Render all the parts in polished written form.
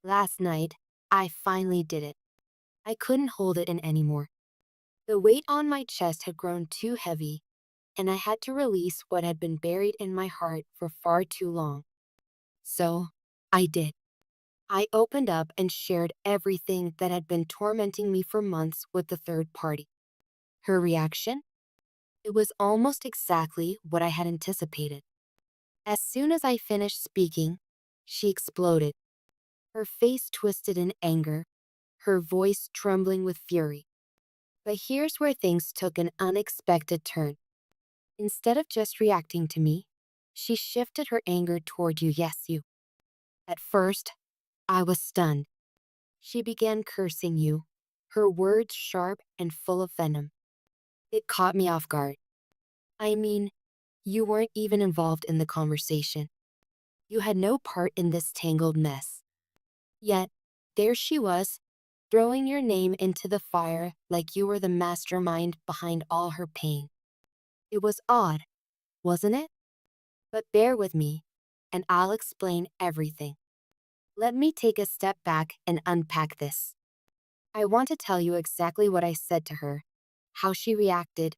Last night, I finally did it. I couldn't hold it in anymore. The weight on my chest had grown too heavy, and I had to release what had been buried in my heart for far too long. So, I did. I opened up and shared everything that had been tormenting me for months with the third party. Her reaction? It was almost exactly what I had anticipated. As soon as I finished speaking, she exploded, her face twisted in anger, her voice trembling with fury. But here's where things took an unexpected turn. Instead of just reacting to me, she shifted her anger toward you, yes, you. At first, I was stunned. She began cursing you, her words sharp and full of venom. It caught me off guard. I mean, you weren't even involved in the conversation. You had no part in this tangled mess. Yet, there she was, throwing your name into the fire like you were the mastermind behind all her pain. It was odd, wasn't it? But bear with me, and I'll explain everything. Let me take a step back and unpack this. I want to tell you exactly what I said to her, how she reacted,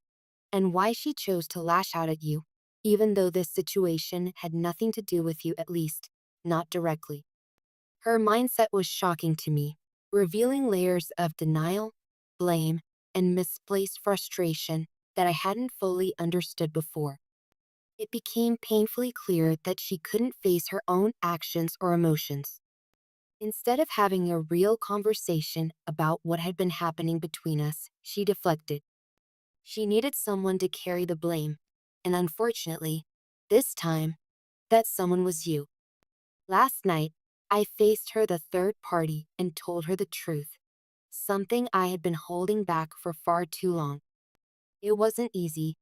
and why she chose to lash out at you, even though this situation had nothing to do with you, at least, not directly. Her mindset was shocking to me, revealing layers of denial, blame, and misplaced frustration that I hadn't fully understood before. It became painfully clear that she couldn't face her own actions or emotions. Instead of having a real conversation about what had been happening between us, she deflected. She needed someone to carry the blame, and unfortunately, this time, that someone was you. Last night, I faced her, the third party, and told her the truth, something I had been holding back for far too long. It wasn't easy,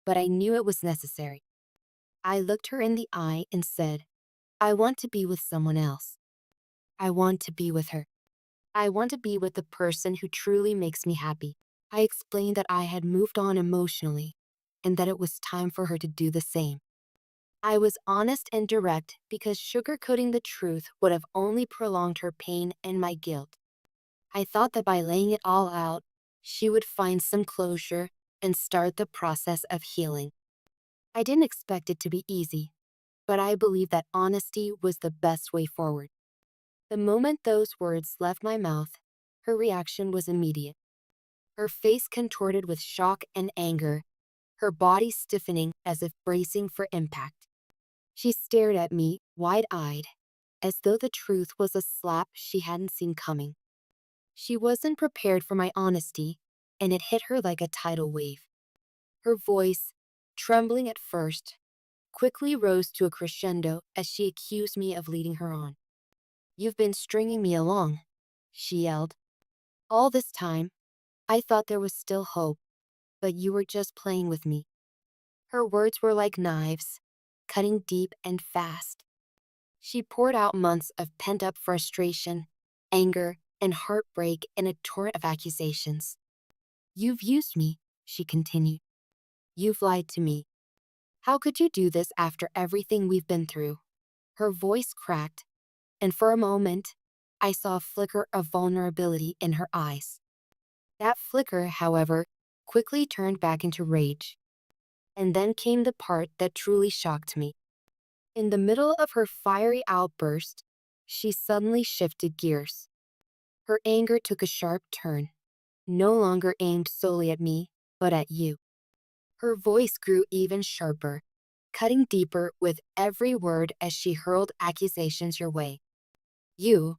but I knew it was necessary. I looked her in the eye and said, I want to be with someone else. I want to be with her. I want to be with the person who truly makes me happy. I explained that I had moved on emotionally and that it was time for her to do the same. I was honest and direct because sugarcoating the truth would have only prolonged her pain and my guilt. I thought that by laying it all out, she would find some closure and start the process of healing. I didn't expect it to be easy, but I believed that honesty was the best way forward. The moment those words left my mouth, her reaction was immediate. Her face contorted with shock and anger, her body stiffening as if bracing for impact. She stared at me, wide-eyed, as though the truth was a slap she hadn't seen coming. She wasn't prepared for my honesty, and it hit her like a tidal wave. Her voice, trembling at first, quickly rose to a crescendo as she accused me of leading her on. You've been stringing me along, she yelled. All this time, I thought there was still hope, but you were just playing with me. Her words were like knives, cutting deep and fast. She poured out months of pent-up frustration, anger, and heartbreak in a torrent of accusations. You've used me, she continued. You've lied to me. How could you do this after everything we've been through? Her voice cracked, and for a moment, I saw a flicker of vulnerability in her eyes. That flicker, however, quickly turned back into rage. And then came the part that truly shocked me. In the middle of her fiery outburst, she suddenly shifted gears. Her anger took a sharp turn, no longer aimed solely at me, but at you. Her voice grew even sharper, cutting deeper with every word as she hurled accusations your way. You,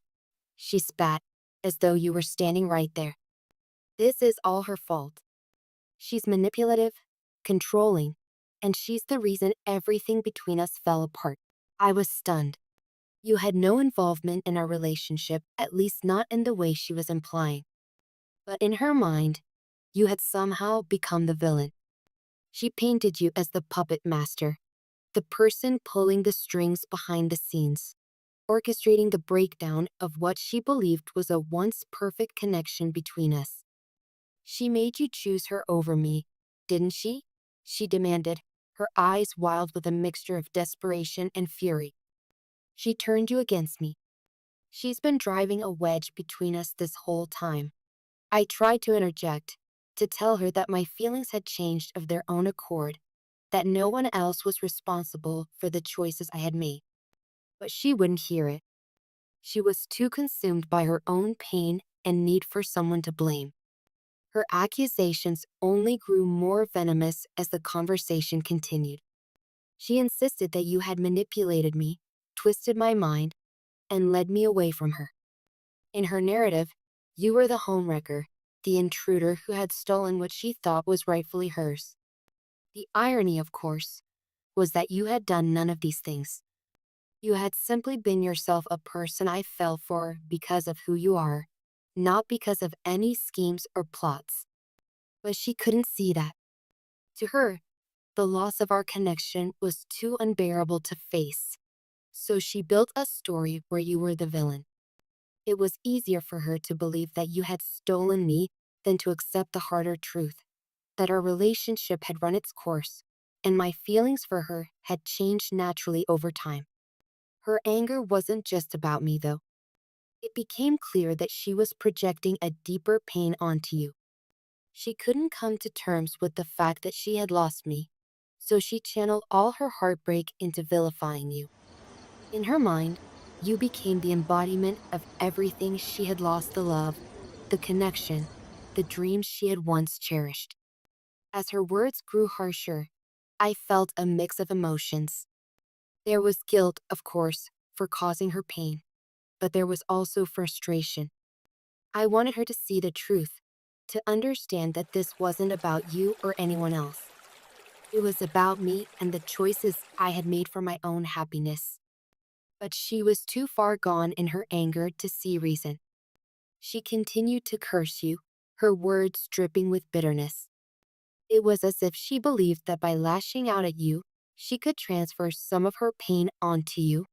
she spat, as though you were standing right there. This is all her fault. She's manipulative, controlling, and she's the reason everything between us fell apart. I was stunned. You had no involvement in our relationship, at least not in the way she was implying. But in her mind, you had somehow become the villain. She painted you as the puppet master, the person pulling the strings behind the scenes, orchestrating the breakdown of what she believed was a once perfect connection between us. She made you choose her over me, didn't she? She demanded, her eyes wild with a mixture of desperation and fury. She turned you against me. She's been driving a wedge between us this whole time. I tried to interject, to tell her that my feelings had changed of their own accord, that no one else was responsible for the choices I had made. But she wouldn't hear it. She was too consumed by her own pain and need for someone to blame. Her accusations only grew more venomous as the conversation continued. She insisted that you had manipulated me, twisted my mind, and led me away from her. In her narrative, you were the homewrecker, the intruder who had stolen what she thought was rightfully hers. The irony, of course, was that you had done none of these things. You had simply been yourself a person I fell for because of who you are, not because of any schemes or plots. But she couldn't see that. To her, the loss of our connection was too unbearable to face. So she built a story where you were the villain. It was easier for her to believe that you had stolen me than to accept the harder truth, that our relationship had run its course, and my feelings for her had changed naturally over time. Her anger wasn't just about me, though. It became clear that she was projecting a deeper pain onto you. She couldn't come to terms with the fact that she had lost me, so she channeled all her heartbreak into vilifying you. In her mind, you became the embodiment of everything she had lost: the love, the connection, the dreams she had once cherished. As her words grew harsher, I felt a mix of emotions. There was guilt, of course, for causing her pain, but there was also frustration. I wanted her to see the truth, to understand that this wasn't about you or anyone else. It was about me and the choices I had made for my own happiness. But she was too far gone in her anger to see reason. She continued to curse you, her words dripping with bitterness. It was as if she believed that by lashing out at you, she could transfer some of her pain onto you,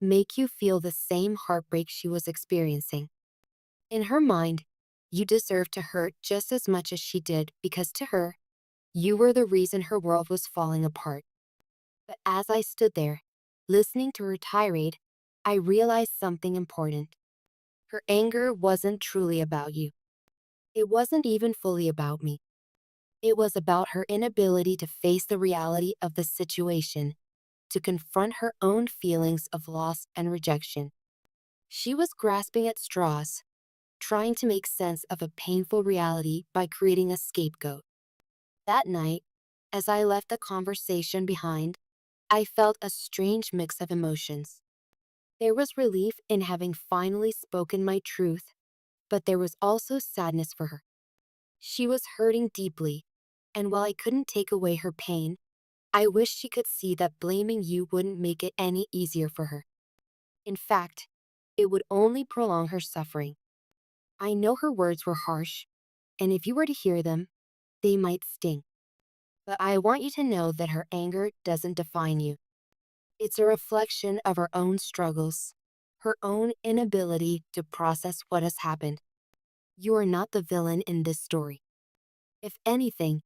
make you feel the same heartbreak she was experiencing. In her mind, you deserved to hurt just as much as she did because to her, you were the reason her world was falling apart. But as I stood there, listening to her tirade, I realized something important. Her anger wasn't truly about you. It wasn't even fully about me. It was about her inability to face the reality of the situation, to confront her own feelings of loss and rejection. She was grasping at straws, trying to make sense of a painful reality by creating a scapegoat. That night, as I left the conversation behind, I felt a strange mix of emotions. There was relief in having finally spoken my truth, but there was also sadness for her. She was hurting deeply, and while I couldn't take away her pain, I wished she could see that blaming you wouldn't make it any easier for her. In fact, it would only prolong her suffering. I know her words were harsh, and if you were to hear them, they might sting. But I want you to know that her anger doesn't define you. It's a reflection of her own struggles, her own inability to process what has happened. You are not the villain in this story. If anything,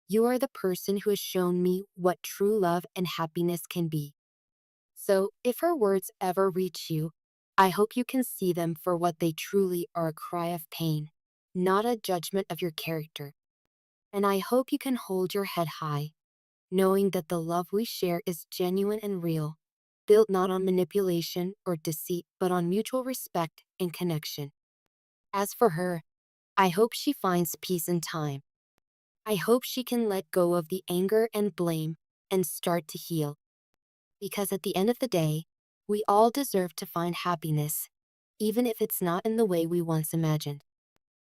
you are the person who has shown me what true love and happiness can be. So, if her words ever reach you, I hope you can see them for what they truly are: a cry of pain, not a judgment of your character. And I hope you can hold your head high, knowing that the love we share is genuine and real, built not on manipulation or deceit, but on mutual respect and connection. As for her, I hope she finds peace in time. I hope she can let go of the anger and blame and start to heal. Because at the end of the day, we all deserve to find happiness, even if it's not in the way we once imagined.